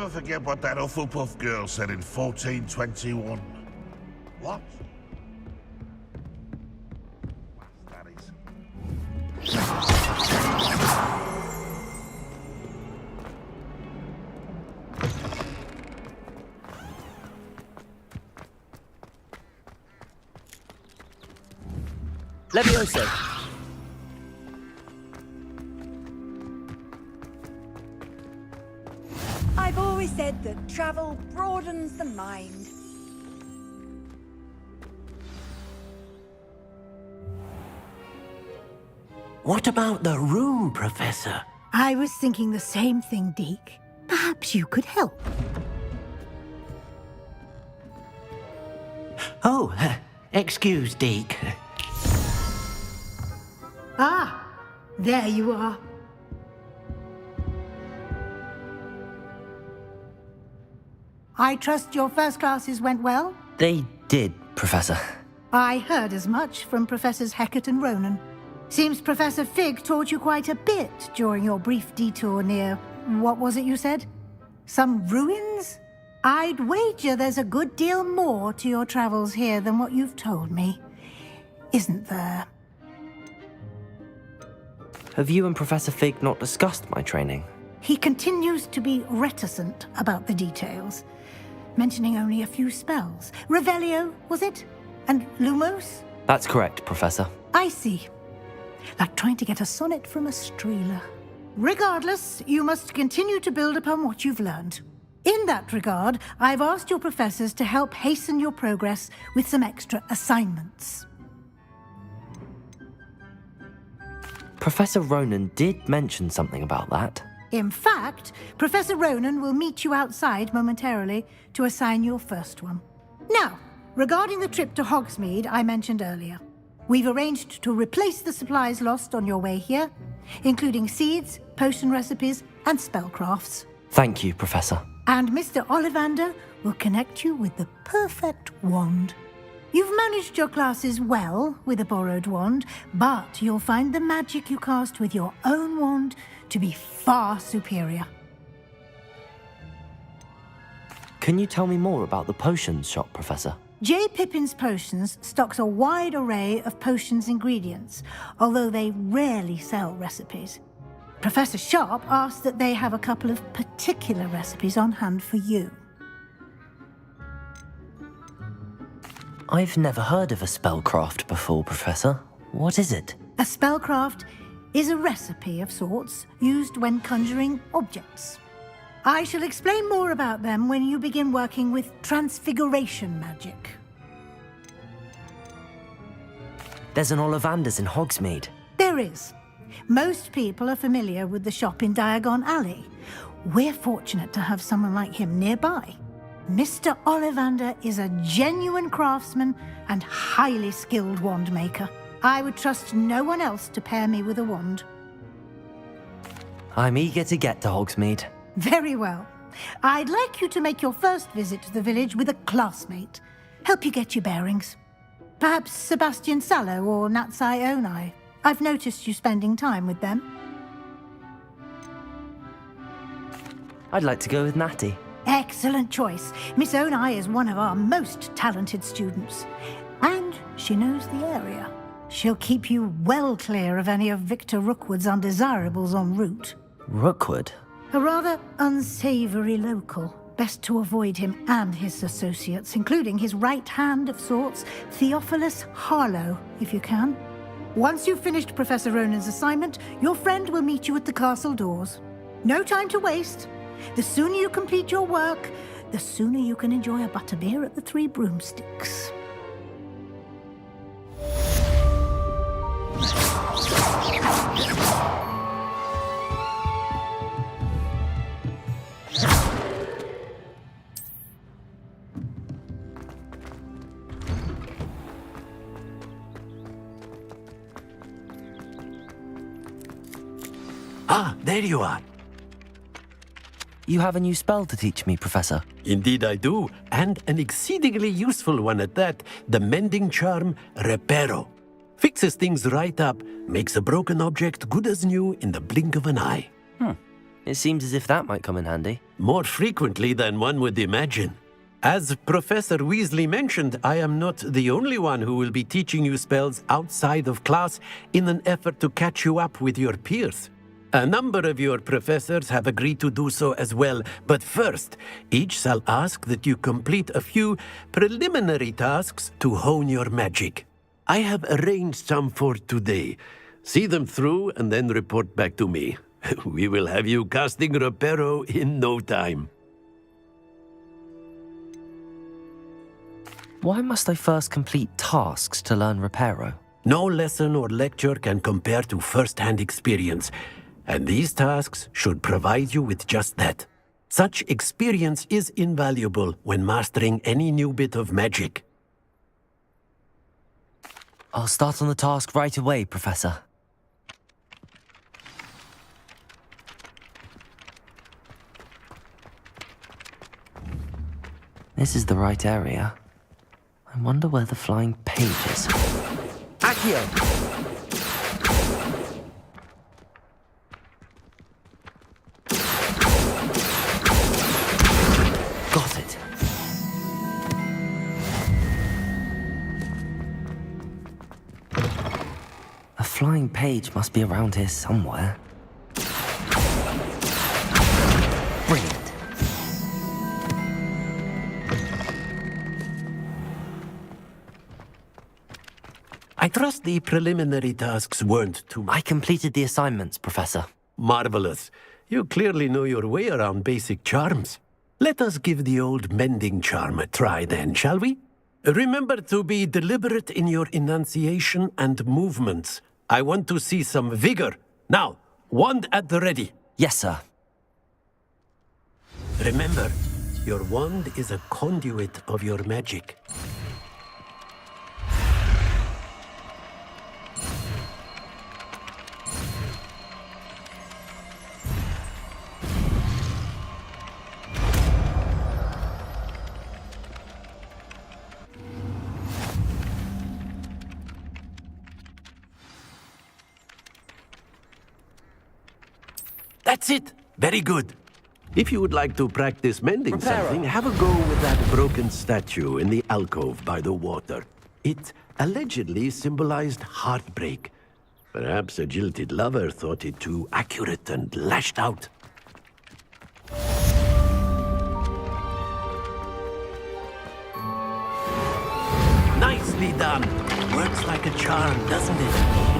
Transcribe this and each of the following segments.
never forget what that Hufflepuff girl said in 1421. What? That is. Levioso. I've always said that travel broadens the mind. What about the room, Professor? I was thinking the same thing, Deke. Perhaps you could help. Oh, excuse, Deke. Ah, there you are. I trust your first classes went well? They did, Professor. I heard as much from Professors Hecat and Ronan. Seems Professor Fig taught you quite a bit during your brief detour near... what was it you said? Some ruins? I'd wager there's a good deal more to your travels here than what you've told me. Isn't there? Have you and Professor Fig not discussed my training? He continues to be reticent about the details, mentioning only a few spells. Revelio, was it? And Lumos? That's correct, Professor. I see. Like trying to get a sonnet from a streeler. Regardless, you must continue to build upon what you've learned. In that regard, I've asked your professors to help hasten your progress with some extra assignments. Professor Ronan did mention something about that. In fact, Professor Ronan will meet you outside momentarily to assign your first one. Now, regarding the trip to Hogsmeade I mentioned earlier, we've arranged to replace the supplies lost on your way here, including seeds, potion recipes, and spellcrafts. Thank you, Professor. And Mr. Ollivander will connect you with the perfect wand. You've managed your classes well with a borrowed wand, but you'll find the magic you cast with your own wand to be far superior. Can you tell me more about the potions shop, Professor? J. Pippin's Potions stocks a wide array of potions ingredients, although they rarely sell recipes. Professor Sharp asked that they have a couple of particular recipes on hand for you. I've never heard of a spellcraft before, Professor. What is it? A spellcraft is a recipe of sorts used when conjuring objects. I shall explain more about them when you begin working with transfiguration magic. There's an Ollivander's in Hogsmeade. There is. Most people are familiar with the shop in Diagon Alley. We're fortunate to have someone like him nearby. Mr. Ollivander is a genuine craftsman and highly skilled wand maker. I would trust no one else to pair me with a wand. I'm eager to get to Hogsmeade. Very well. I'd like you to make your first visit to the village with a classmate. Help you get your bearings. Perhaps Sebastian Sallow or Natsai Onai. I've noticed you spending time with them. I'd like to go with Natty. Excellent choice. Miss Onai is one of our most talented students. And she knows the area. She'll keep you well clear of any of Victor Rookwood's undesirables en route. Rookwood? A rather unsavory local. Best to avoid him and his associates, including his right hand of sorts, Theophilus Harlow, if you can. Once you've finished Professor Ronan's assignment, your friend will meet you at the castle doors. No time to waste. The sooner you complete your work, the sooner you can enjoy a butterbeer at the Three Broomsticks. Ah, there you are. You have a new spell to teach me, Professor. Indeed I do, and an exceedingly useful one at that, the mending charm Reparo. Fixes things right up, makes a broken object good as new in the blink of an eye. It seems as if that might come in handy. More frequently than one would imagine. As Professor Weasley mentioned, I am not the only one who will be teaching you spells outside of class in an effort to catch you up with your peers. A number of your professors have agreed to do so as well, but first, each shall ask that you complete a few preliminary tasks to hone your magic. I have arranged some for today. See them through and then report back to me. We will have you casting Reparo in no time. Why must I first complete tasks to learn Reparo? No lesson or lecture can compare to first-hand experience, and these tasks should provide you with just that. Such experience is invaluable when mastering any new bit of magic. I'll start on the task right away, Professor. This is the right area. I wonder where the flying page is. Accio! Got it. A flying page must be around here somewhere. Brilliant. I trust the preliminary tasks weren't too much. I completed the assignments, Professor. Marvelous. You clearly know your way around basic charms. Let us give the old mending charm a try then, shall we? Remember to be deliberate in your enunciation and movements. I want to see some vigor. Now, wand at the ready. Yes, sir. Remember, your wand is a conduit of your magic. That's it! Very good. If you would like to practice mending something, have a go with that broken statue in the alcove by the water. It allegedly symbolized heartbreak. Perhaps a jilted lover thought it too accurate and lashed out. Nicely done! Works like a charm, doesn't it?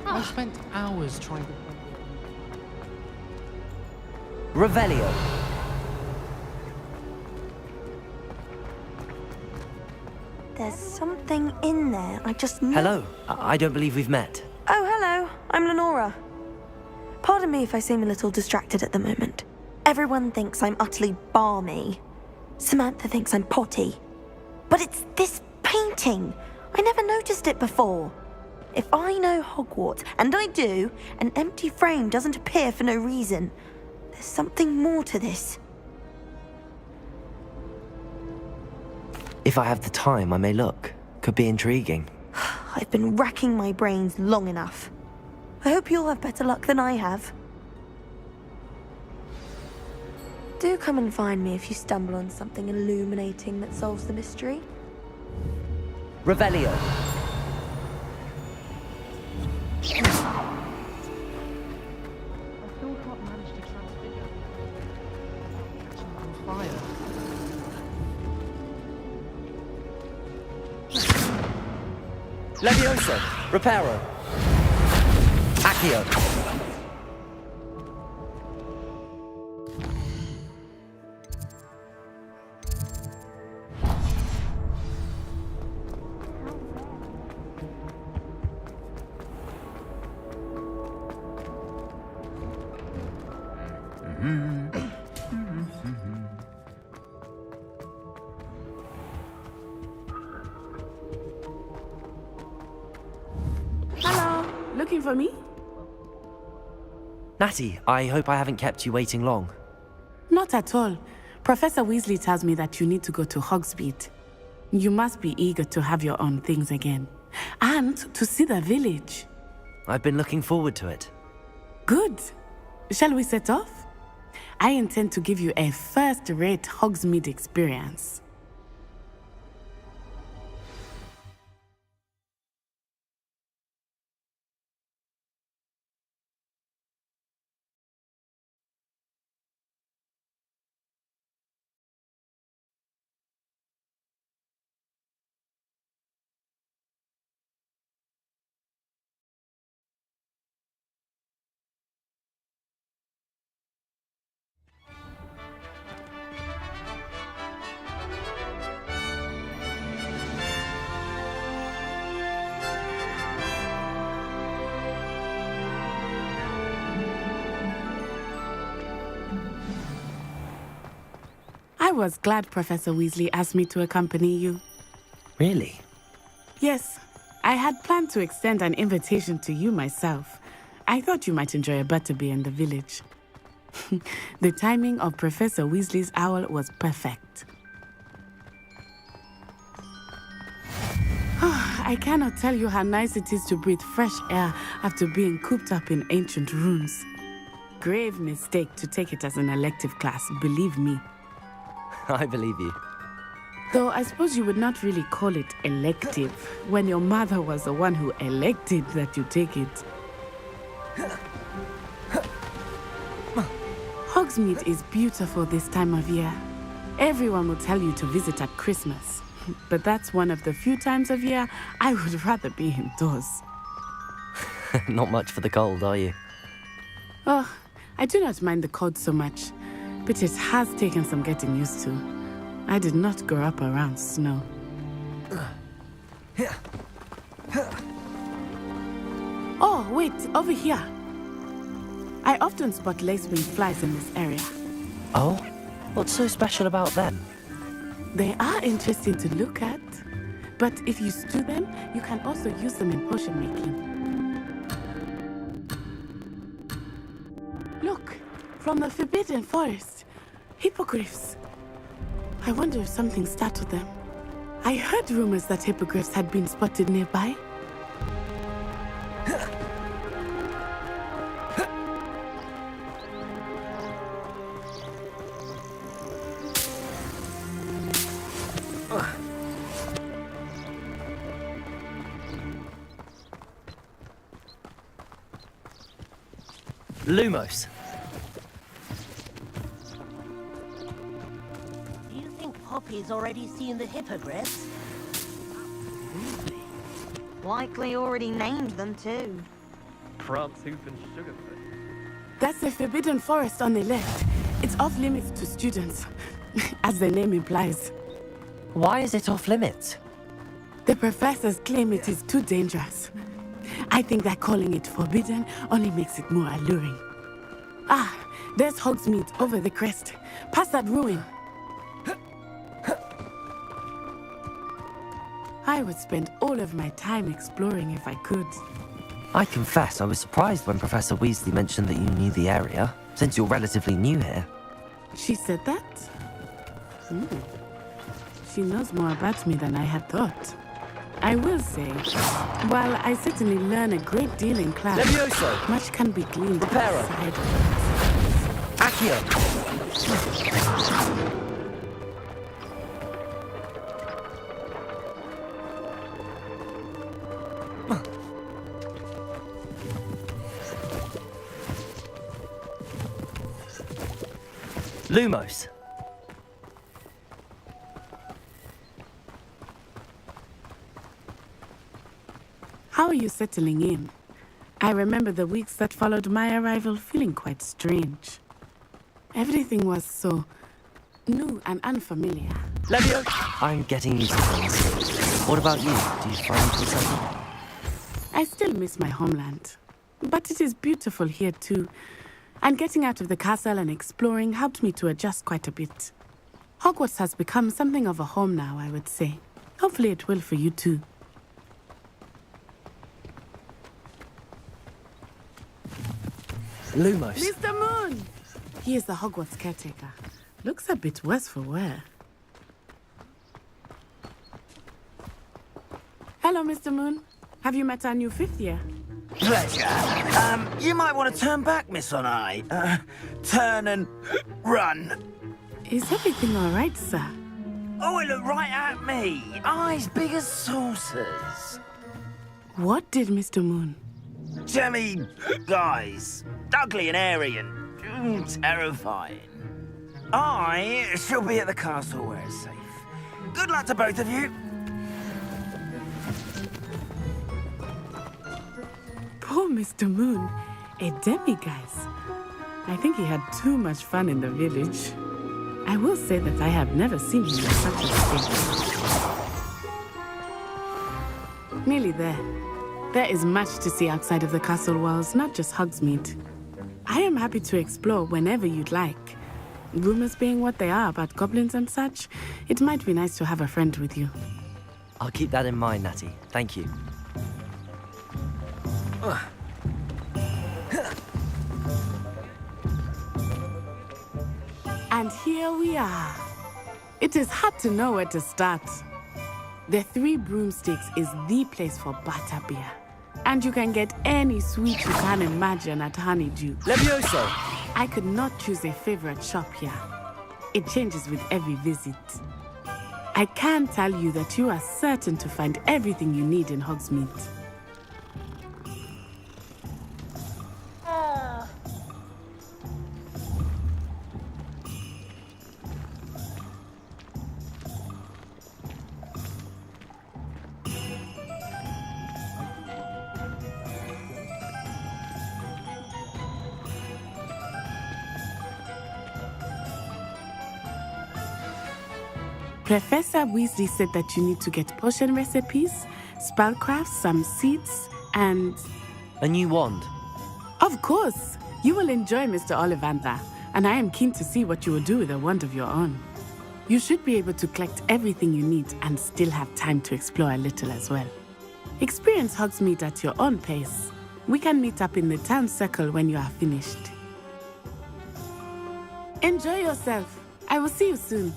I spent hours trying to... Revelio. There's something in there. I just know. Hello. I don't believe we've met. Oh, hello. I'm Lenora. Pardon me if I seem a little distracted at the moment. Everyone thinks I'm utterly balmy. Samantha thinks I'm potty. But it's this painting. I never noticed it before. If I know Hogwarts, and I do, an empty frame doesn't appear for no reason. There's something more to this. If I have the time, I may look. Could be intriguing. I've been racking my brains long enough. I hope you'll have better luck than I have. Do come and find me if you stumble on something illuminating that solves the mystery. Revelio. I still can't manage to transfigure. Catching on fire. Levioso. Reparo. Accio. How Hello, looking for me? Natty, I hope I haven't kept you waiting long. Not at all. Professor Weasley tells me that you need to go to Hogsmeade. You must be eager to have your own things again. And to see the village. I've been looking forward to it. Good. Shall we set off? I intend to give you a first-rate Hogsmeade experience. I was glad Professor Weasley asked me to accompany you. Really? Yes, I had planned to extend an invitation to you myself. I thought you might enjoy a butterbeer in the village. The timing of Professor Weasley's owl was perfect. I cannot tell you how nice it is to breathe fresh air after being cooped up in ancient ruins. Grave mistake to take it as an elective class, believe me. I believe you. Though I suppose you would not really call it elective when your mother was the one who elected that you take it. Hogsmeade is beautiful this time of year. Everyone will tell you to visit at Christmas. But that's one of the few times of year I would rather be indoors. Not much for the cold, are you? Oh, I do not mind the cold so much, but it has taken some getting used to. I did not grow up around snow. Oh, wait, over here. I often spot lacewing flies in this area. Oh? What's so special about them? They are interesting to look at, but if you stew them, you can also use them in potion making. Look, from the Forbidden Forest, hippogriffs. I wonder if something startled them. I heard rumors that hippogriffs had been spotted nearby. Lumos. Do you think Poppy's already seen the hippogriffs? Likely already named them too. Prantooth and Sugarfoot. That's the Forbidden Forest on the left. It's off limits to students, as the name implies. Why is it off limits? The professors claim it is too dangerous. I think that calling it forbidden only makes it more alluring. Ah, there's Hogsmeade over the crest, past that ruin. I would spend all of my time exploring if I could. I confess I was surprised when Professor Weasley mentioned that you knew the area, since you're relatively new here. She said that? She knows more about me than I had thought. I will say, while I certainly learn a great deal in class, Levioso! much can be gleaned Reparo! outside. Accio! Lumos. How are you settling in? I remember the weeks that followed my arrival feeling quite strange. Everything was so new and unfamiliar. Levio! I'm getting used to things. What about you? Do you find yourself? I still miss my homeland, but it is beautiful here too. And getting out of the castle and exploring helped me to adjust quite a bit. Hogwarts has become something of a home now, I would say. Hopefully it will for you too. Lumos. Mr. Moon! He is the Hogwarts caretaker. Looks a bit worse for wear. Hello, Mr. Moon. Have you met our new 5th year? Pleasure. You might want to turn back, Miss Onai. Turn and run. Is everything all right, sir? Oh, it looked right at me. Eyes big as saucers. What did Mr. Moon? Jelly guys. Ugly and airy and terrifying. I shall be at the castle where it's safe. Good luck to both of you. Poor Mr. Moon, a demiguise. I think he had too much fun in the village. I will say that I have never seen him in such a state. Nearly there. There is much to see outside of the castle walls, not just Hogsmeade. I am happy to explore whenever you'd like. Rumors being what they are about goblins and such, it might be nice to have a friend with you. I'll keep that in mind, Natty. Thank you. And here we are. It is hard to know where to start. The Three Broomsticks is the place for butterbeer. And you can get any sweet you can imagine at Honeydew. Levioso! I could not choose a favorite shop here. It changes with every visit. I can tell you that you are certain to find everything you need in Hogsmeade. Professor Weasley said that you need to get potion recipes, spellcrafts, some seeds, and... A new wand. Of course! You will enjoy Mr. Ollivander, and I am keen to see what you will do with a wand of your own. You should be able to collect everything you need and still have time to explore a little as well. Experience Hogsmeade at your own pace. We can meet up in the town circle when you are finished. Enjoy yourself. I will see you soon.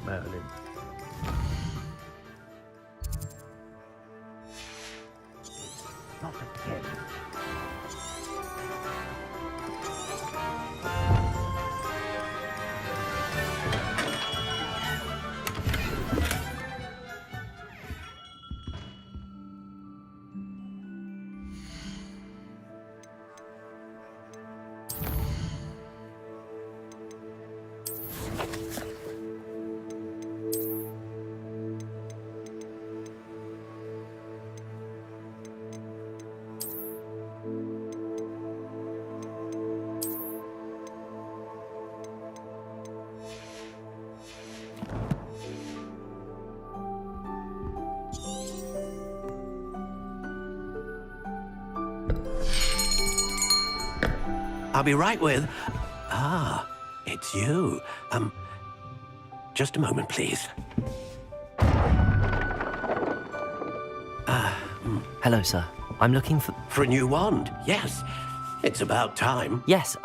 Merlin. Not again. I'll be right with... Ah, it's you. Just a moment, please. Hello, sir. I'm looking for... For a new wand, yes. It's about time. Yes,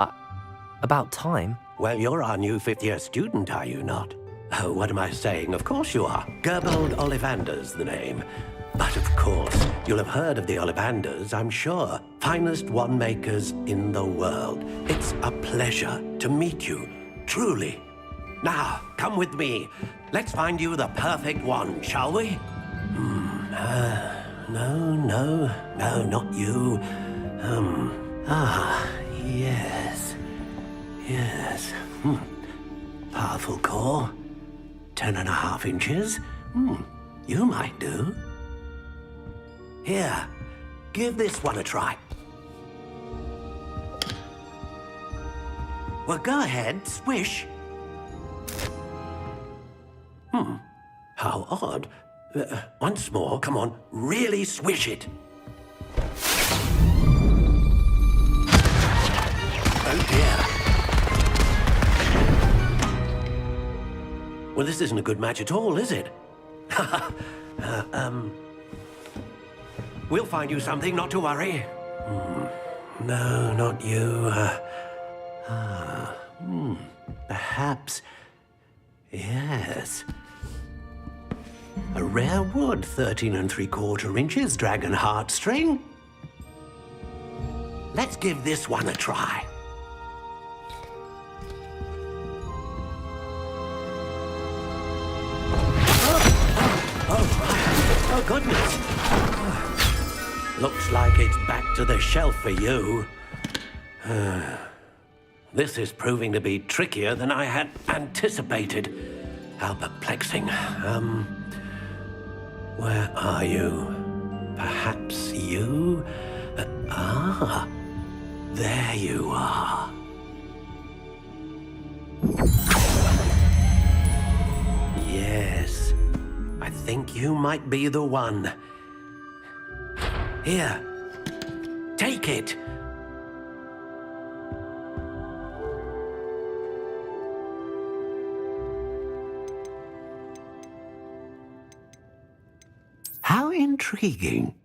about time. Well, you're our new 5th-year student, are you not? Oh, what am I saying? Of course you are. Gerbold Ollivander's the name. But of course, you'll have heard of the Ollivanders, I'm sure. Finest wand makers in the world. It's a pleasure to meet you, truly. Now, come with me. Let's find you the perfect wand, shall we? No, not you. Yes. Yes. Powerful core. 10.5 inches. You might do. Here, give this one a try. Well, go ahead, swish. How odd. Once more, come on, really swish it. Oh dear. Well, this isn't a good match at all, is it? We'll find you something, not to worry. No, not you. Perhaps. Yes. A rare wood, 13 3/4 inches, dragon heartstring. Let's give this one a try. Oh, goodness. Looks like it's back to the shelf for you. This is proving to be trickier than I had anticipated. How perplexing. Where are you? Perhaps you? There you are. Yes, I think you might be the one. Here, take it. How intriguing.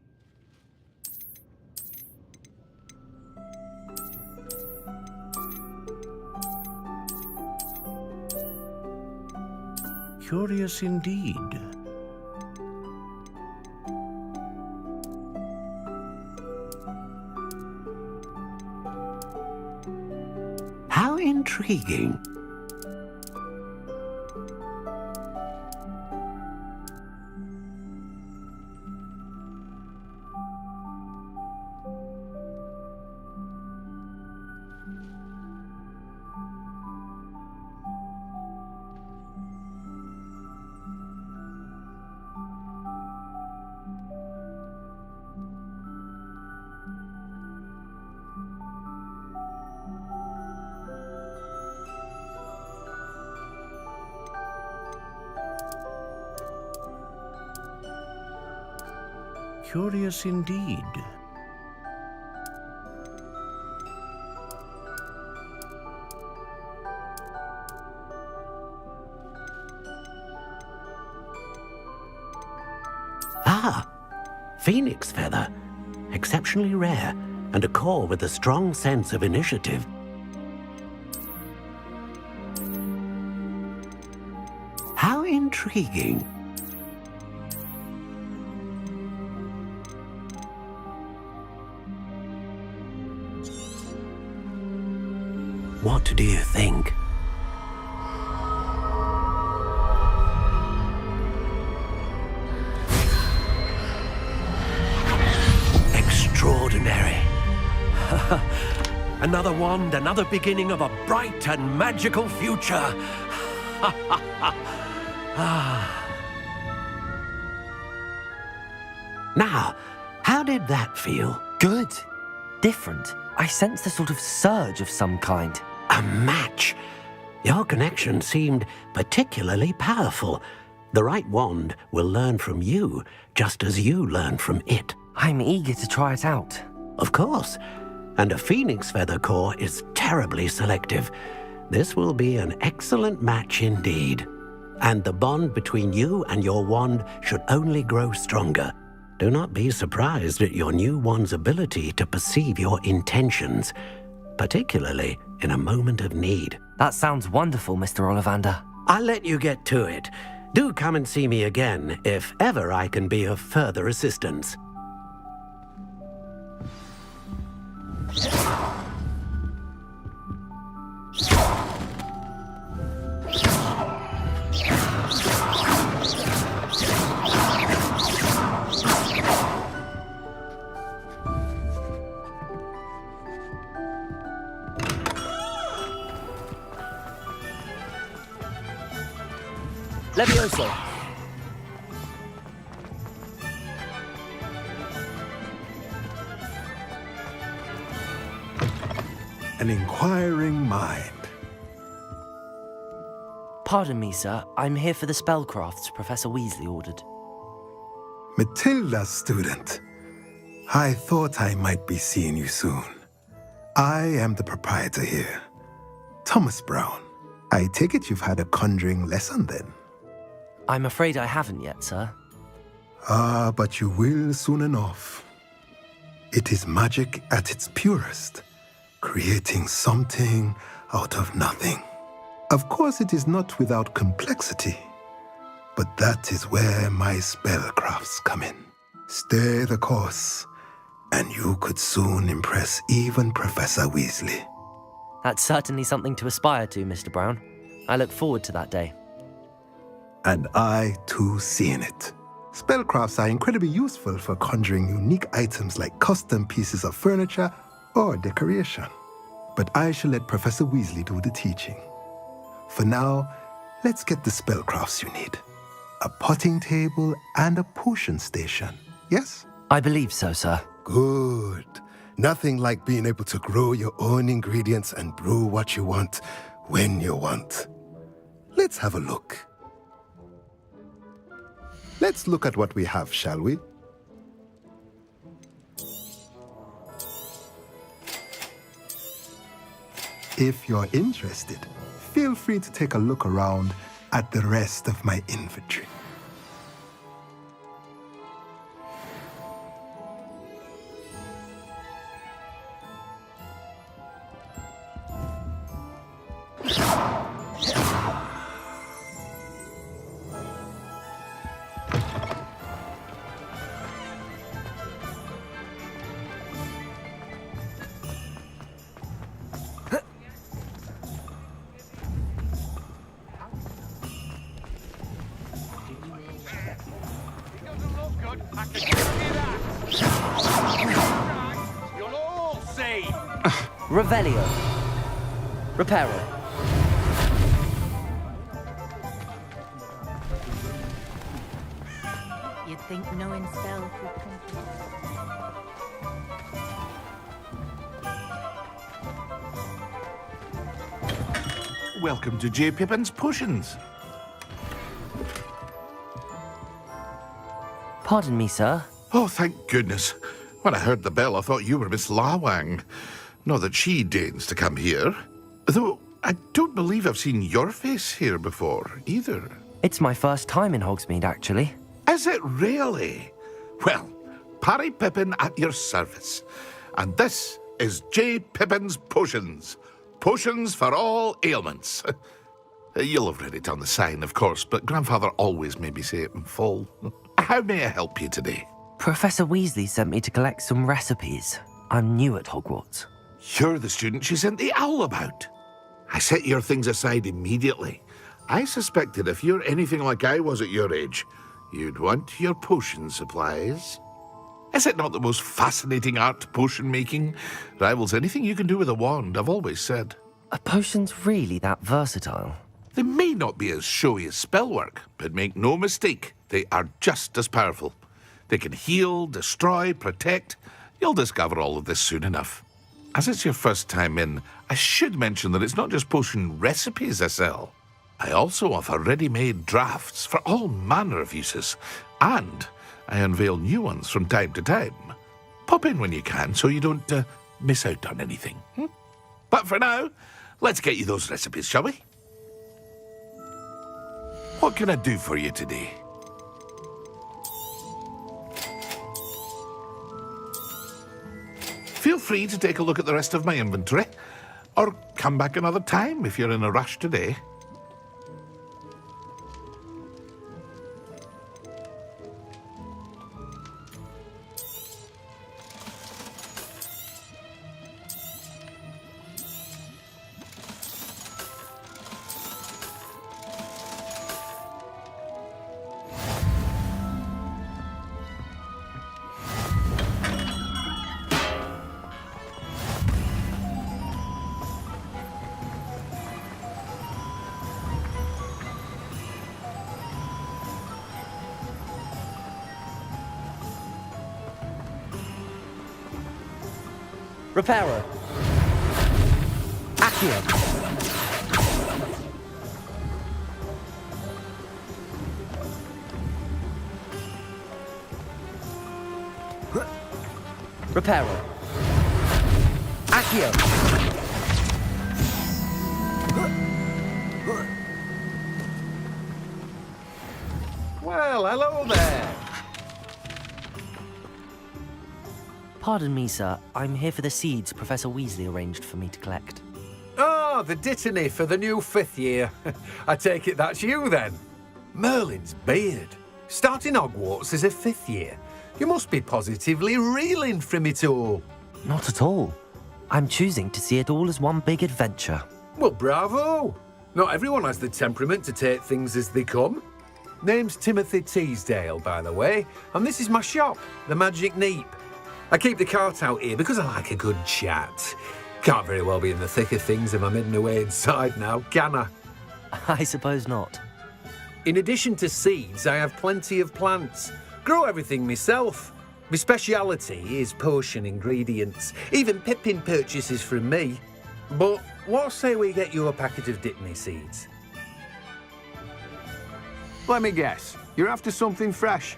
Curious indeed. How intriguing. Curious indeed. Phoenix feather. Exceptionally rare, and a core with a strong sense of initiative. How intriguing. What do you think? Extraordinary. Another wand, another beginning of a bright and magical future. Now, how did that feel? Good. Different. I sensed a sort of surge of some kind. A match. Your connection seemed particularly powerful. The right wand will learn from you, just as you learn from it. I'm eager to try it out. Of course. And a phoenix feather core is terribly selective. This will be an excellent match indeed. And the bond between you and your wand should only grow stronger. Do not be surprised at your new wand's ability to perceive your intentions, particularly in a moment of need. That sounds wonderful, Mr. Ollivander. I'll let you get to it. Do come and see me again if ever I can be of further assistance. Levioso. An inquiring mind. Pardon me, sir. I'm here for the spellcrafts Professor Weasley ordered. Matilda's student. I thought I might be seeing you soon. I am the proprietor here, Thomas Brown. I take it you've had a conjuring lesson then? I'm afraid I haven't yet, sir. Ah, but you will soon enough. It is magic at its purest, creating something out of nothing. Of course, it is not without complexity, but that is where my spellcrafts come in. Stay the course, and you could soon impress even Professor Weasley. That's certainly something to aspire to, Mr. Brown. I look forward to that day. And I, too, seeing it. Spellcrafts are incredibly useful for conjuring unique items like custom pieces of furniture or decoration. But I shall let Professor Weasley do the teaching. For now, let's get the spellcrafts you need. A potting table and a potion station, yes? I believe so, sir. Good. Nothing like being able to grow your own ingredients and brew what you want when you want. Let's have a look. Let's look at what we have, shall we? If you're interested, feel free to take a look around at the rest of my inventory. Revelio. Reparo. You'd think knowing spells would come to Welcome to J. Pippin's Potions. Pardon me, sir. Oh, thank goodness. When I heard the bell, I thought you were Miss Lawang. Not that she deigns to come here. Though I don't believe I've seen your face here before, either. It's my first time in Hogsmeade, actually. Is it really? Well, Parry Pippin at your service. And this is J. Pippin's Potions. Potions for all ailments. You'll have read it on the sign, of course, but Grandfather always made me say it in full. How may I help you today? Professor Weasley sent me to collect some recipes. I'm new at Hogwarts. You're the student she sent the owl about. I set your things aside immediately. I suspected if you're anything like I was at your age, you'd want your potion supplies. Is it not the most fascinating art, potion making? Rivals anything you can do with a wand, I've always said. Are potions really that versatile? They may not be as showy as spellwork, but make no mistake, they are just as powerful. They can heal, destroy, protect. You'll discover all of this soon enough. As it's your first time in, I should mention that it's not just potion recipes I sell. I also offer ready-made drafts for all manner of uses, and I unveil new ones from time to time. Pop in when you can so you don't miss out on anything. But for now, let's get you those recipes, shall we? What can I do for you today? Feel free to take a look at the rest of my inventory, or come back another time if you're in a rush today. Repairer. Accio. Repairer. Accio. Well, hello there. Pardon me, sir. I'm here for the seeds Professor Weasley arranged for me to collect. Oh, the dittany for the new 5th year. I take it that's you then. Merlin's beard. Starting Hogwarts as a 5th year. You must be positively reeling from it all. Not at all. I'm choosing to see it all as one big adventure. Well, bravo. Not everyone has the temperament to take things as they come. Name's Timothy Teasdale, by the way, and this is my shop, the Magic Neep. I keep the cart out here because I like a good chat. Can't very well be in the thick of things if I'm hidden away inside now, can I? I suppose not. In addition to seeds, I have plenty of plants. Grow everything myself. My speciality is potion ingredients. Even Pippin purchases from me. But what say we get you a packet of Dittany seeds? Let me guess. You're after something fresh.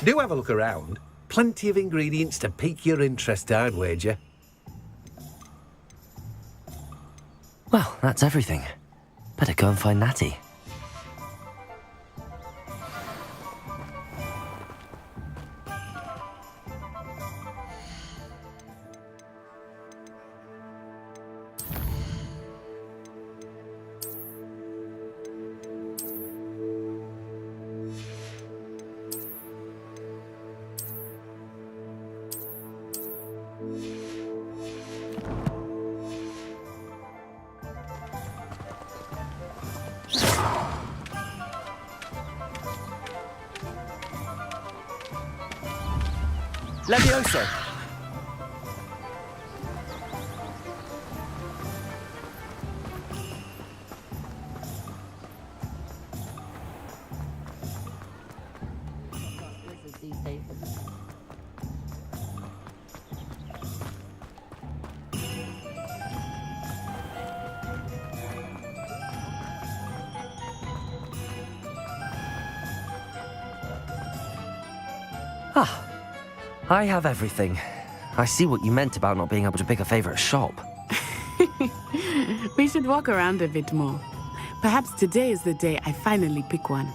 Do have a look around. Plenty of ingredients to pique your interest, I'd wager. Well, that's everything. Better go and find Natty. Levioso! Ah. I have everything. I see what you meant about not being able to pick a favorite shop. We should walk around a bit more. Perhaps today is the day I finally pick one.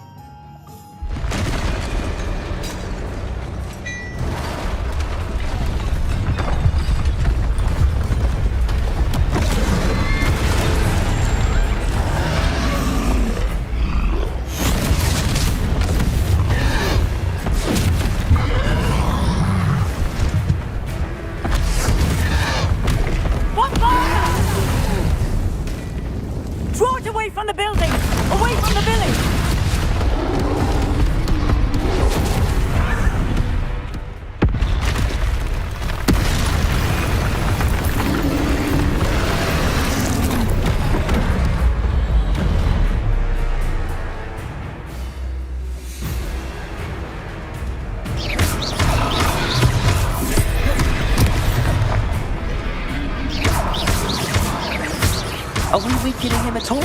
Are we weakening him at all?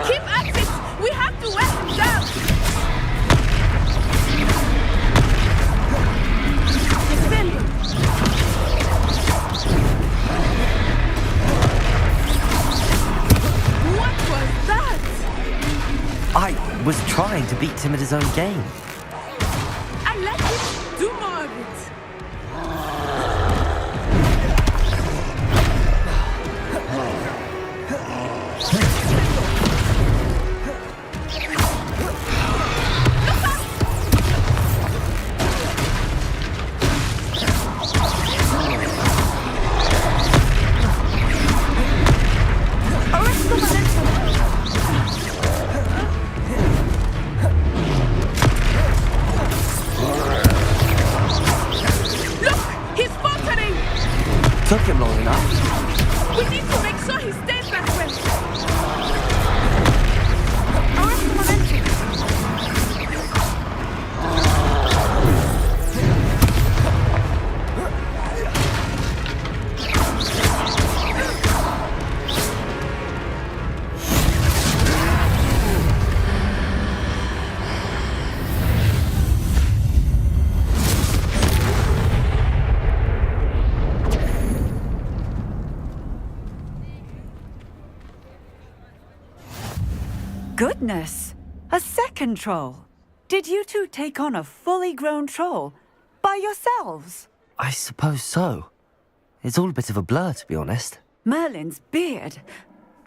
Keep at it! We have to wear him down! Defend him! What was that? I was trying to beat him at his own game. I let him do more of it. Took him long enough. We need to make sure he stays that way. Arrest the momentum. goodness! A second troll! Did you two take on a fully grown troll? By yourselves? I suppose so. It's all a bit of a blur, to be honest. Merlin's beard.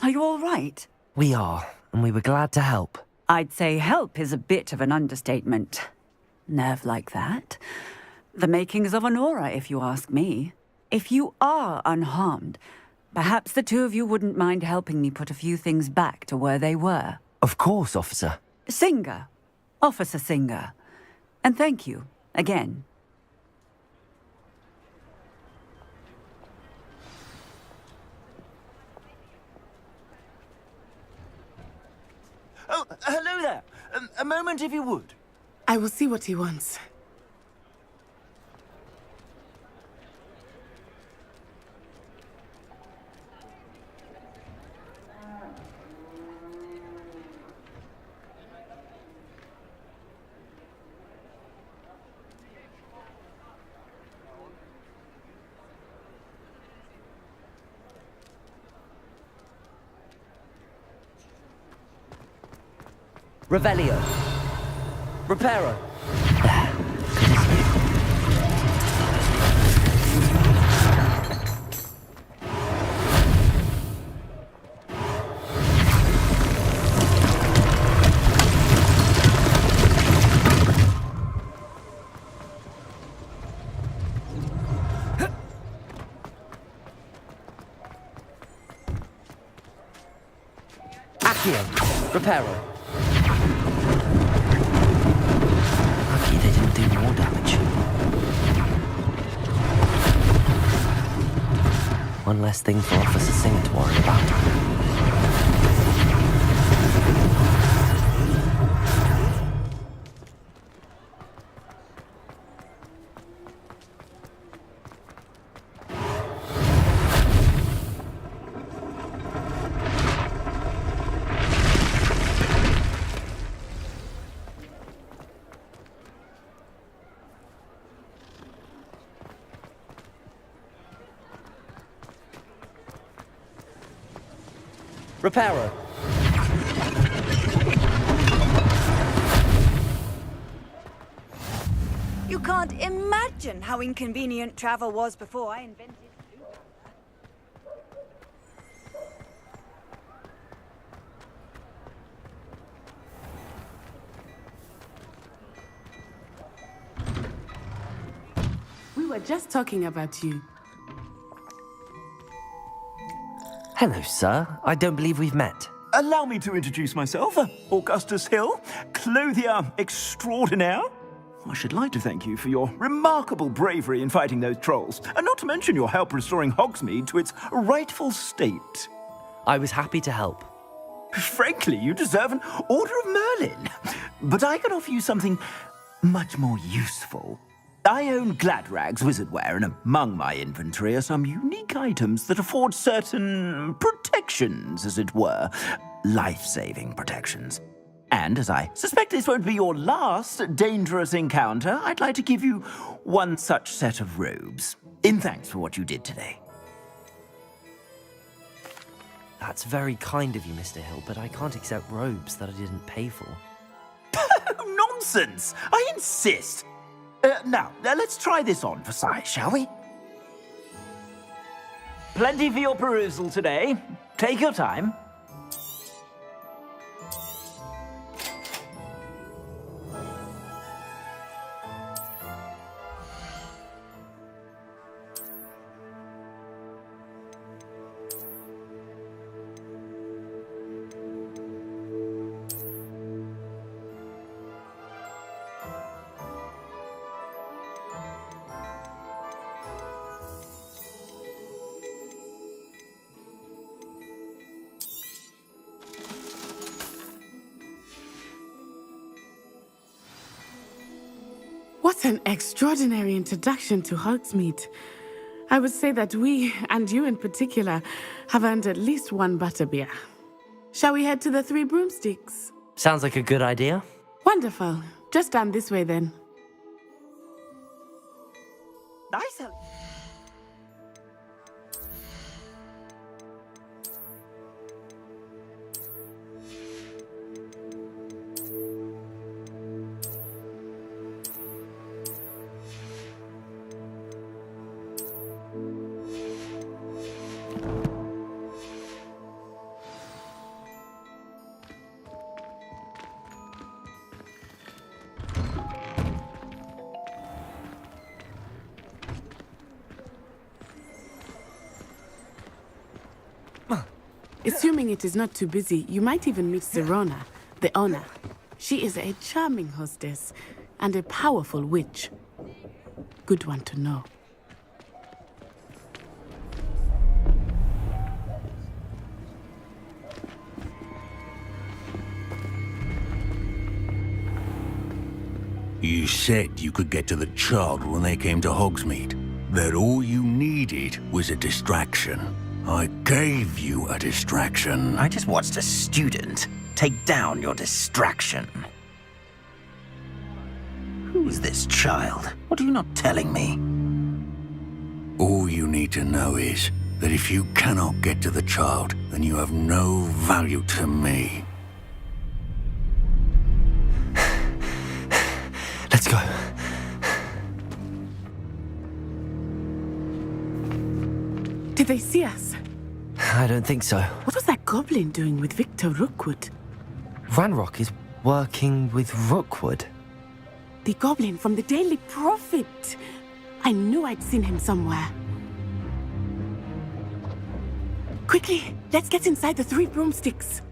Are you all right? We are, and we were glad to help. I'd say help is a bit of an understatement. Nerve like that. The makings of an aura, if you ask me. If you are unharmed, perhaps the two of you wouldn't mind helping me put a few things back to where they were. Of course, officer. Singer. Officer Singer. And thank you, again. Oh, hello there. A moment, if you would. I will see what he wants. Revelio. Reparo. Accio. Reparo. They didn't do more damage. One less thing for Officer Singer to worry about. Reparo. You can't imagine how inconvenient travel was before I invented We were just talking about you. Hello, sir. I don't believe we've met. Allow me to introduce myself, Augustus Hill, clothier extraordinaire. I should like to thank you for your remarkable bravery in fighting those trolls, and not to mention your help restoring Hogsmeade to its rightful state. I was happy to help. Frankly, you deserve an Order of Merlin. But I can offer you something much more useful. I own Gladrag's wizardware, and among my inventory are some unique items that afford certain protections, as it were. Life-saving protections. And as I suspect this won't be your last dangerous encounter, I'd like to give you one such set of robes, in thanks for what you did today. That's very kind of you, Mr. Hill, but I can't accept robes that I didn't pay for. Nonsense! I insist! Now, let's try this on for size, shall we? Plenty for your perusal today. Take your time. What an extraordinary introduction to Hogsmeade. I would say that we, and you in particular, have earned at least one butterbeer. Shall we head to the Three Broomsticks? Sounds like a good idea. Wonderful. Just down this way then. Nice. Assuming it is not too busy, you might even meet Sirona, the owner. She is a charming hostess and a powerful witch. Good one to know. You said you could get to the child when they came to Hogsmeade. That all you needed was a distraction. I gave you a distraction. I just watched a student take down your distraction. Who's this child? What are you not telling me? All you need to know is that if you cannot get to the child, then you have no value to me. Let's go. Did they see us? I don't think so. What was that goblin doing with Victor Rookwood? Ranrock is working with Rookwood. The goblin from the Daily Prophet. I knew I'd seen him somewhere. Quickly, let's get inside the 3 broomsticks.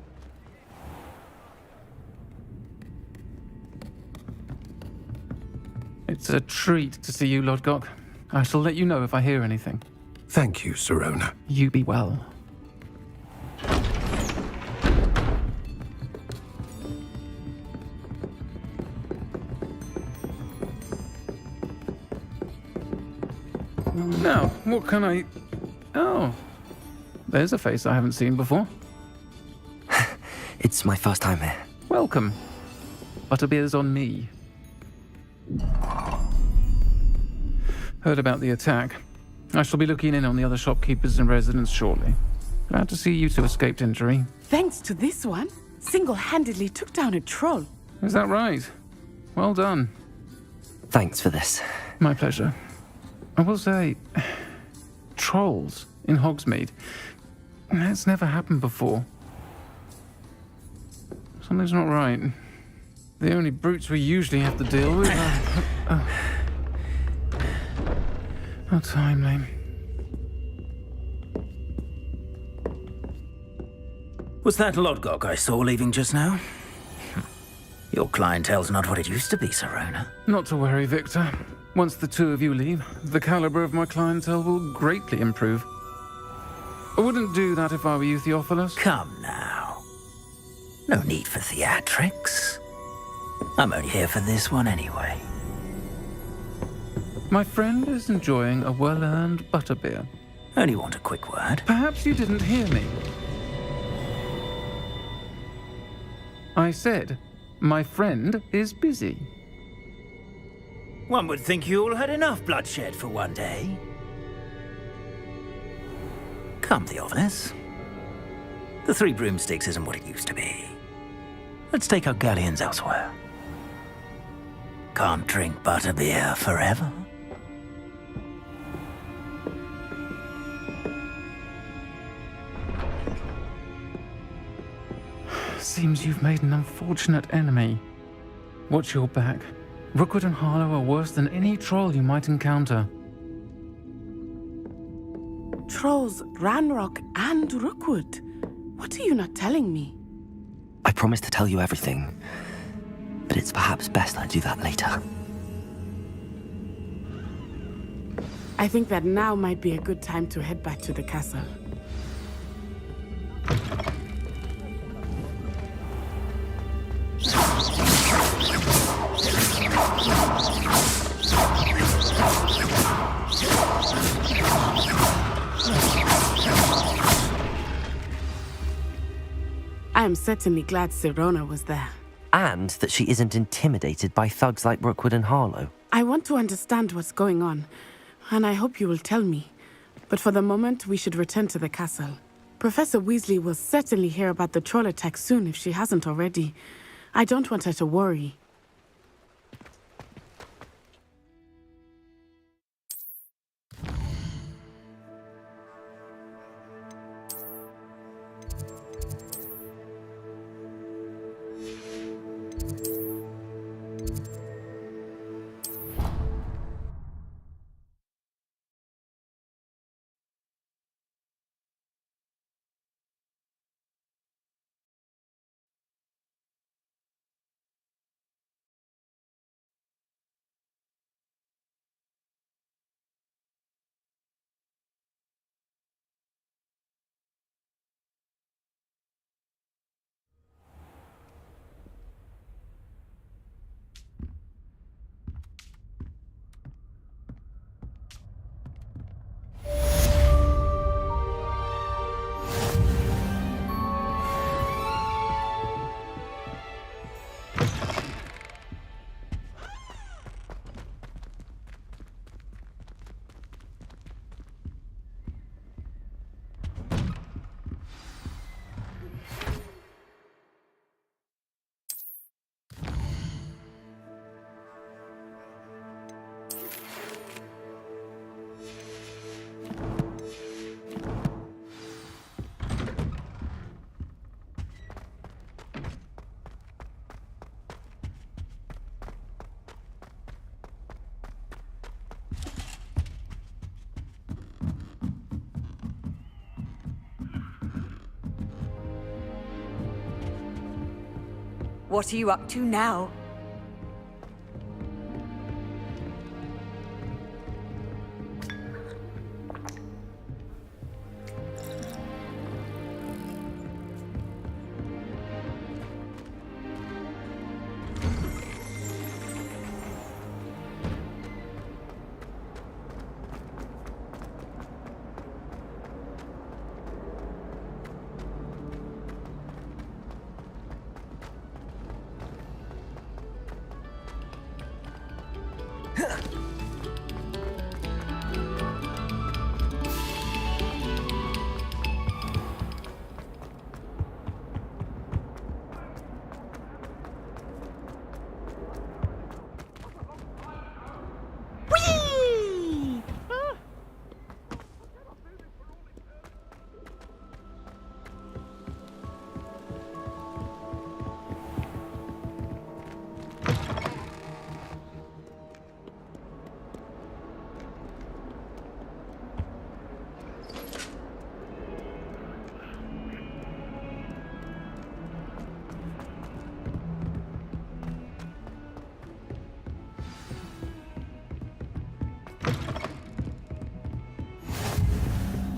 It's a treat to see you, Lodgok. I shall let you know if I hear anything. Thank you, Sirona. You be well. Now, what can I... Oh, there's a face I haven't seen before. It's my first time here. Welcome. Butterbeer's on me. Heard about the attack. I shall be looking in on the other shopkeepers and residents shortly. Glad to see you two escaped injury. Thanks to this one, single-handedly took down a troll. Is that right? Well done. Thanks for this. My pleasure. I will say, trolls in Hogsmeade. That's never happened before. Something's not right. The only brutes we usually have to deal with are... How timely. Was that Lodgok I saw leaving just now? Your clientele's not what it used to be, Sirona. Not to worry, Victor. Once the two of you leave, the caliber of my clientele will greatly improve. I wouldn't do that if I were you, Theophilus. Come now. No need for theatrics. I'm only here for this one anyway. My friend is enjoying a well-earned butterbeer. Only want a quick word. Perhaps you didn't hear me. I said, my friend is busy. One would think you all had enough bloodshed for one day. Come, Theophilus. The 3 broomsticks isn't what it used to be. Let's take our galleons elsewhere. Can't drink butterbeer forever. Seems you've made an unfortunate enemy. Watch your back. Rookwood and Harlow are worse than any troll you might encounter. Trolls, Ranrock, and Rookwood. What are you not telling me? I promised to tell you everything, but it's perhaps best I do that later. I think that now might be a good time to head back to the castle. I am certainly glad Sirona was there. And that she isn't intimidated by thugs like Rookwood and Harlow. I want to understand what's going on, and I hope you will tell me. But for the moment, we should return to the castle. Professor Weasley will certainly hear about the troll attack soon if she hasn't already. I don't want her to worry. What are you up to now?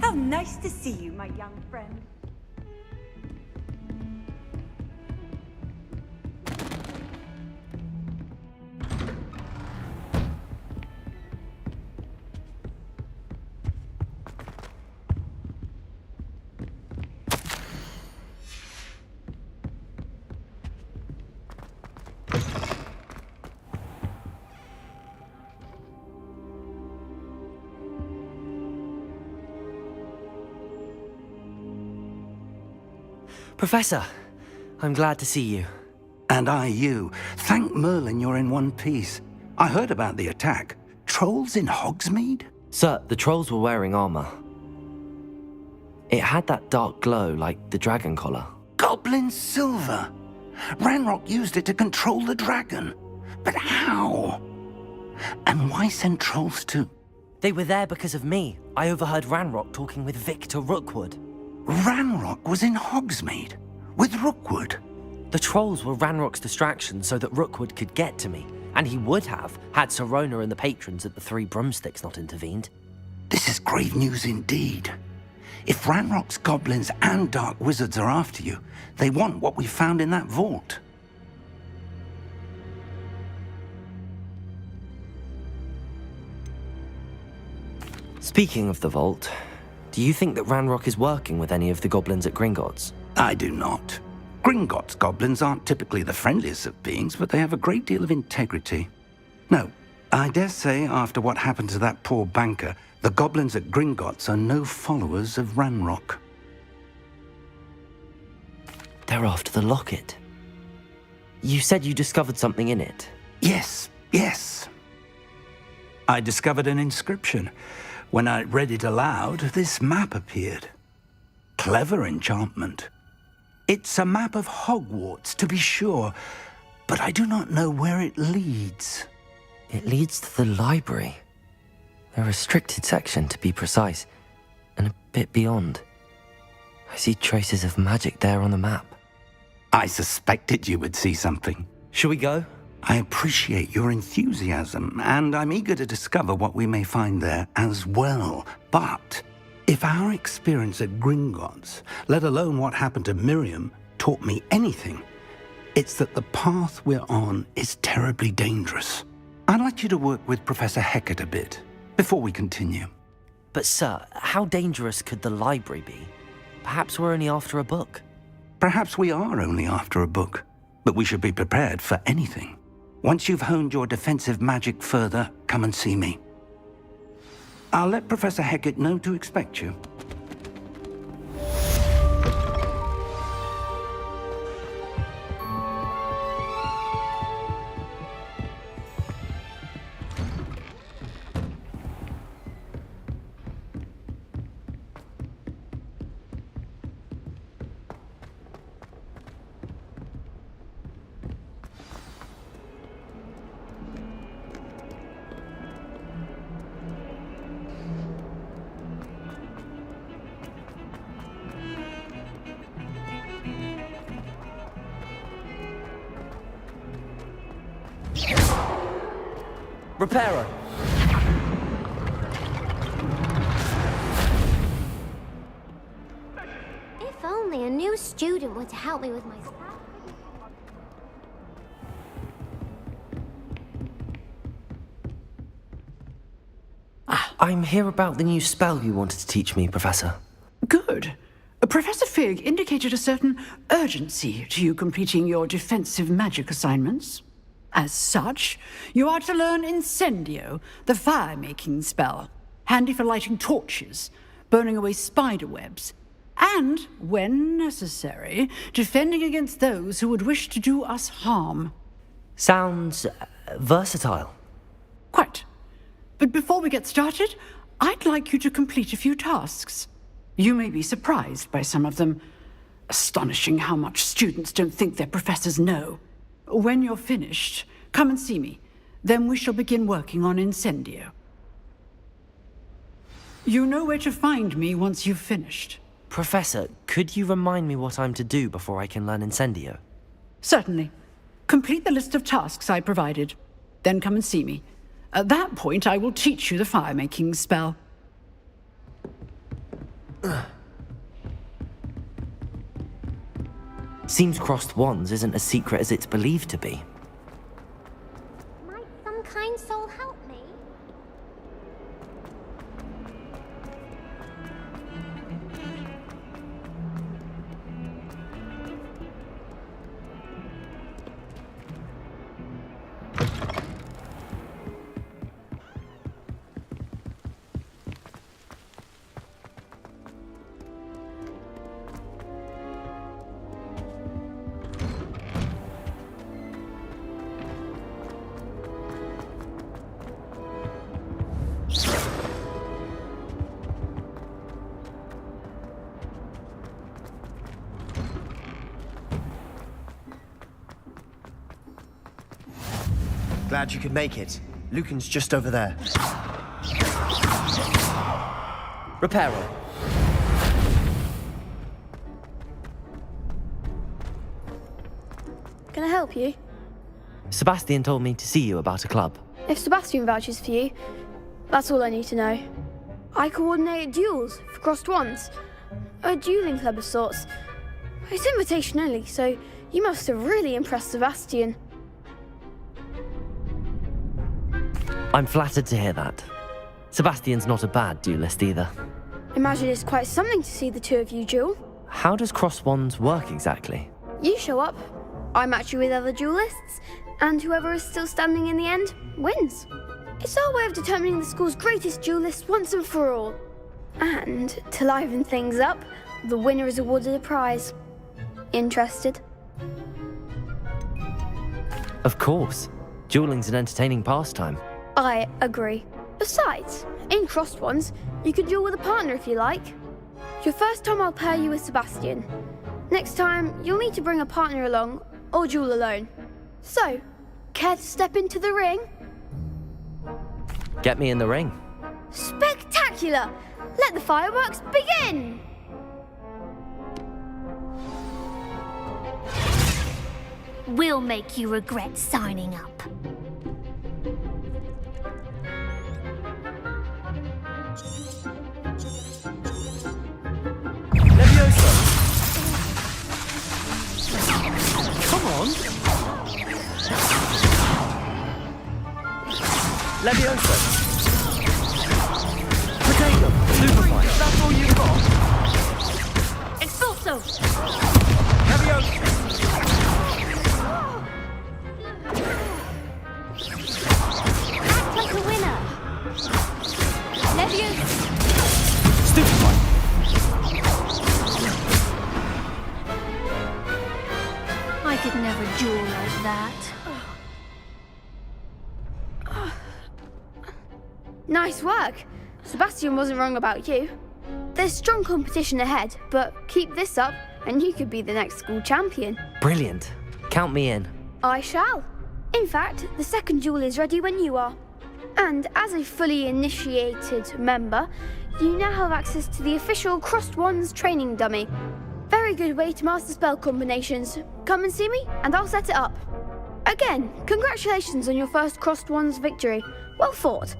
How nice to see you, my young friend. Professor, I'm glad to see you. And I you. Thank Merlin you're in one piece. I heard about the attack. Trolls in Hogsmeade? Sir, the trolls were wearing armor. It had that dark glow like the dragon collar. Goblin silver! Ranrock used it to control the dragon. But how? And why send trolls too? They were there because of me. I overheard Ranrock talking with Victor Rookwood. Ranrock was in Hogsmeade? With Rookwood? The trolls were Ranrock's distraction so that Rookwood could get to me. And he would have, had Sirona and the patrons at the Three Broomsticks not intervened. This is grave news indeed. If Ranrock's goblins and dark wizards are after you, they want what we found in that vault. Speaking of the vault, do you think that Ranrock is working with any of the goblins at Gringotts? I do not. Gringotts goblins aren't typically the friendliest of beings, but they have a great deal of integrity. No, I dare say after what happened to that poor banker, the goblins at Gringotts are no followers of Ranrock. They're after the locket. You said you discovered something in it. Yes. I discovered an inscription. When I read it aloud, this map appeared. Clever enchantment. It's a map of Hogwarts, to be sure, but I do not know where it leads. It leads to the library. A restricted section, to be precise, and a bit beyond. I see traces of magic there on the map. I suspected you would see something. Shall we go? I appreciate your enthusiasm, and I'm eager to discover what we may find there as well. But if our experience at Gringotts, let alone what happened to Miriam, taught me anything, it's that the path we're on is terribly dangerous. I'd like you to work with Professor Hecat a bit before we continue. But sir, how dangerous could the library be? Perhaps we're only after a book. Perhaps we are only after a book, but we should be prepared for anything. Once you've honed your defensive magic further, come and see me. I'll let Professor Hecat know to expect you. Repairer! If only a new student were to help me with my spell. I'm here about the new spell you wanted to teach me, Professor. Good. Professor Fig indicated a certain urgency to you completing your defensive magic assignments. As such, you are to learn Incendio, the fire-making spell, handy for lighting torches, burning away spider webs, and, when necessary, defending against those who would wish to do us harm. Sounds versatile. Quite. But before we get started, I'd like you to complete a few tasks. You may be surprised by some of them. Astonishing how much students don't think their professors know. When you're finished, come and see me. Then we shall begin working on Incendio. You know where to find me once you've finished. Professor, could you remind me what I'm to do before I can learn Incendio? Certainly. Complete the list of tasks I provided. Then come and see me. At that point, I will teach you the fire-making spell. Seems crossed wands isn't as secret as it's believed to be. Might some kind soul help me? Glad you could make it. Lucan's just over there. Repairer. Can I help you? Sebastian told me to see you about a club. If Sebastian vouches for you, that's all I need to know. I coordinate duels for crossed wands. A dueling club of sorts. It's invitation only, so you must have really impressed Sebastian. I'm flattered to hear that. Sebastian's not a bad duelist either. Imagine it's quite something to see the two of you duel. How does cross wands work exactly? You show up, I match you with other duelists, and whoever is still standing in the end wins. It's our way of determining the school's greatest duelist once and for all. And to liven things up, the winner is awarded a prize. Interested? Of course. Dueling's an entertaining pastime. I agree. Besides, in crossed ones, you can duel with a partner if you like. Your first time I'll pair you with Sebastian. Next time, you'll need to bring a partner along, or duel alone. So, care to step into the ring? Get me in the ring. Spectacular! Let the fireworks begin! We'll make you regret signing up. Come on! Leviosa! Potato! Superfly! That's all you've got? Expulso! Leviosa! Act like a winner! Leviosa! Stupefy! I could never duel like that. Nice work. Sebastian wasn't wrong about you. There's strong competition ahead, but keep this up and you could be the next school champion. Brilliant. Count me in. I shall. In fact, the second duel is ready when you are. And as a fully initiated member, you now have access to the official Crossed Wands training dummy. Very good way to master spell combinations. Come and see me, and I'll set it up. Again, congratulations on your first Crossed Ones victory. Well fought.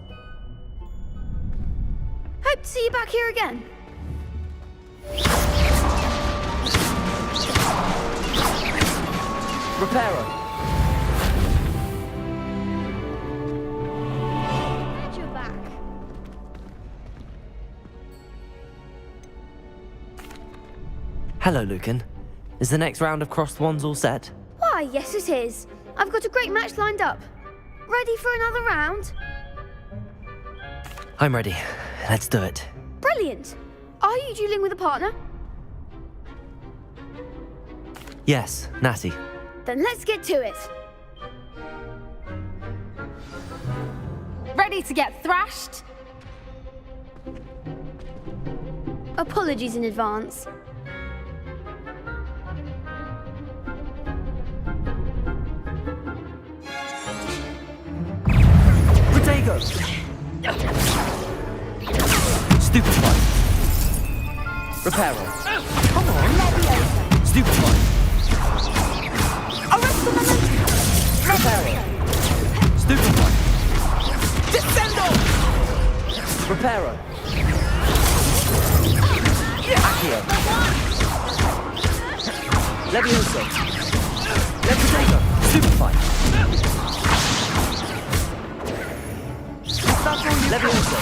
Hope to see you back here again. Reparo. Glad you're back. Hello, Lucan. Is the next round of Crossed Wands all set? Why, yes it is. I've got a great match lined up. Ready for another round? I'm ready. Let's do it. Brilliant. Are you dueling with a partner? Yes, Natty. Then let's get to it. Ready to get thrashed? Apologies in advance. Protego! Stupefy! Reparo! Come on, Leviosa! Stupefy! Reparo! Stupefy! Descendo! Reparo! Accio! Leviosa! Protego! Stupefy! Leviosa!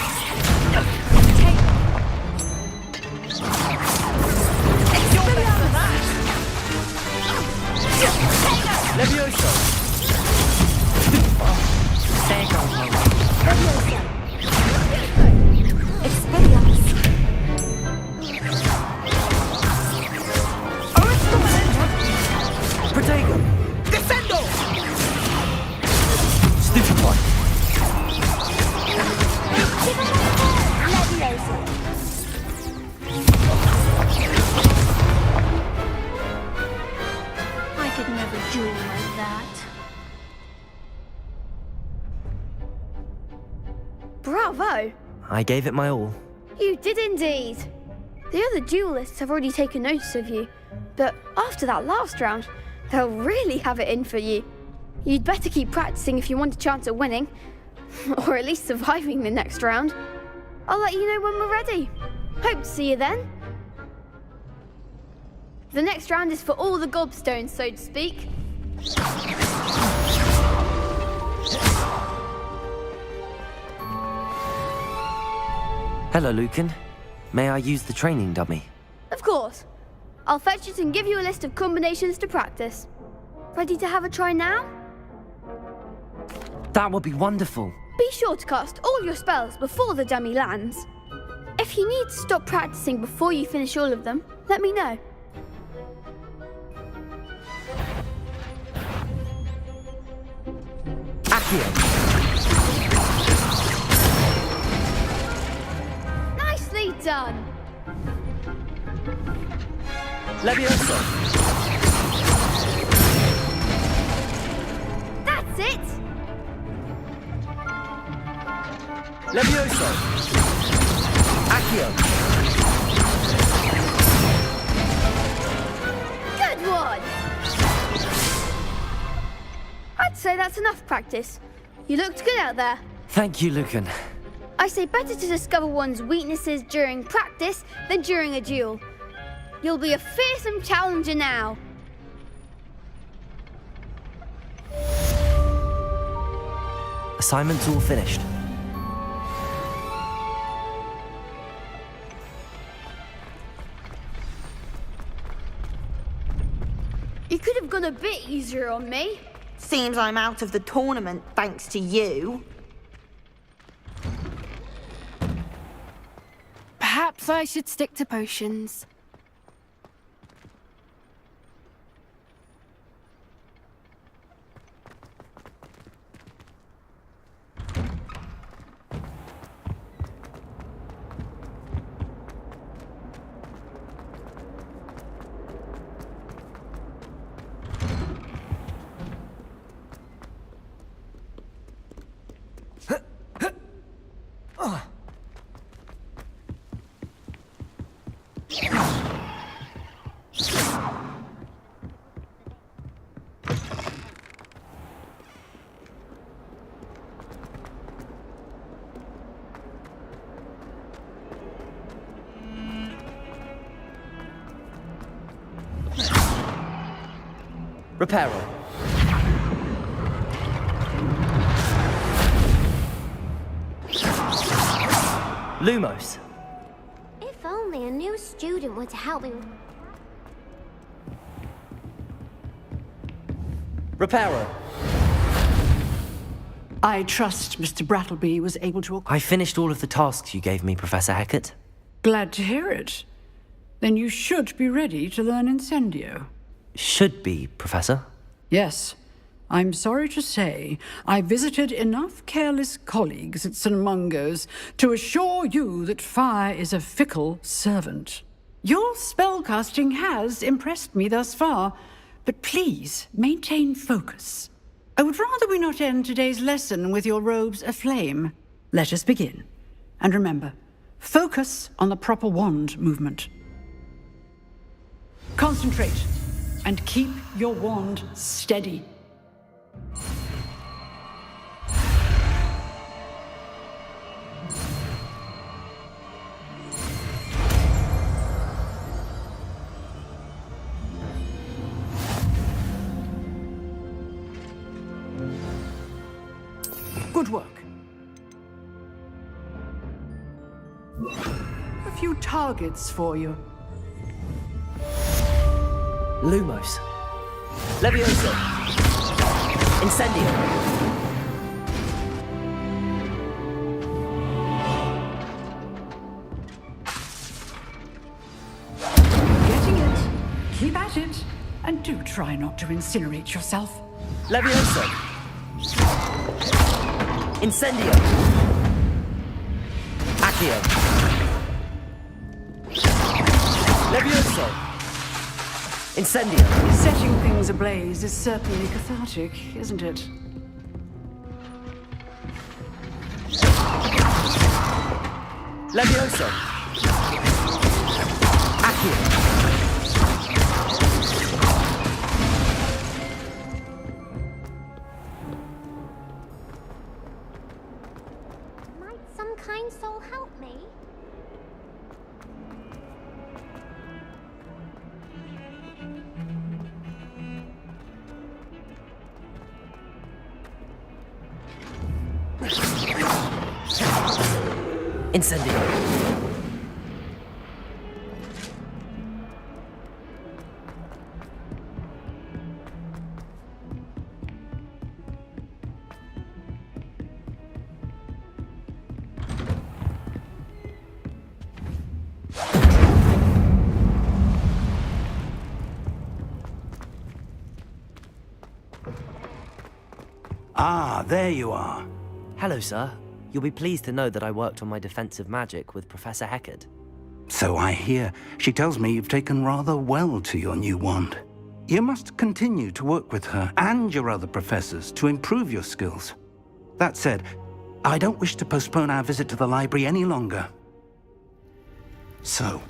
Leviosa! Protego! Descendo! Stupefy! Leviosa! I could never duel like that. Bravo! I gave it my all. You did indeed. The other duelists have already taken notice of you, but after that last round, they'll really have it in for you. You'd better keep practicing if you want a chance at winning, or at least surviving the next round. I'll let you know when we're ready. Hope to see you then. The next round is for all the gobstones, so to speak. Hello, Lucan. May I use the training dummy? Of course. I'll fetch it and give you a list of combinations to practice. Ready to have a try now? That would be wonderful. Be sure to cast all your spells before the dummy lands. If you need to stop practicing before you finish all of them, let me know. Accio! Nicely done! Leviosa! That's it! Leviosa! Accio! Good one! I'd say that's enough practice. You looked good out there. Thank you, Lucan. I say better to discover one's weaknesses during practice than during a duel. You'll be a fearsome challenger now. Assignment's all finished. You could have gone a bit easier on me. Seems I'm out of the tournament thanks to you. Perhaps I should stick to potions. Reparo. Lumos. If only a new student were to help me. Reparo. I trust Mr. Brattleby was able to... I finished all of the tasks you gave me, Professor Hecat. Glad to hear it. Then you should be ready to learn Incendio. Should be, Professor. Yes. I'm sorry to say, I visited enough careless colleagues at St. Mungo's to assure you that fire is a fickle servant. Your spellcasting has impressed me thus far, but please maintain focus. I would rather we not end today's lesson with your robes aflame. Let us begin. And remember, focus on the proper wand movement. Concentrate, and keep your wand steady. Good work. A few targets for you. Lumos. Levioso. Incendio. Getting it. Keep at it. And do try not to incinerate yourself. Levioso. Incendio. Accio. Levioso. Incendio. Setting things ablaze is certainly cathartic, isn't it? Levioso. Accio. Might some kind soul help me? Incendio. Ah, there you are. Hello, sir. You'll be pleased to know that I worked on my defensive magic with Professor Hecat. So I hear. She tells me you've taken rather well to your new wand. You must continue to work with her and your other professors to improve your skills. That said, I don't wish to postpone our visit to the library any longer. So,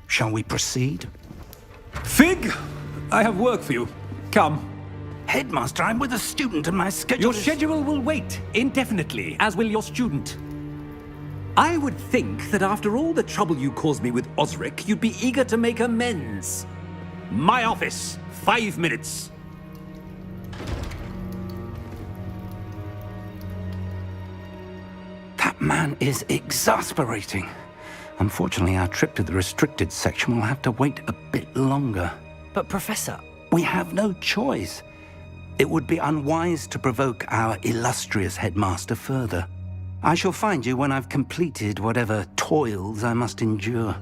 shall we proceed? Fig! I have work for you. Come. Headmaster, I'm with a student and my schedule Your schedule will wait indefinitely, as will your student. I would think that after all the trouble you caused me with Osric, you'd be eager to make amends. My office, 5 minutes. That man is exasperating. Unfortunately, our trip to the restricted section will have to wait a bit longer. But, Professor... We have no choice. It would be unwise to provoke our illustrious headmaster further. I shall find you when I've completed whatever toils I must endure.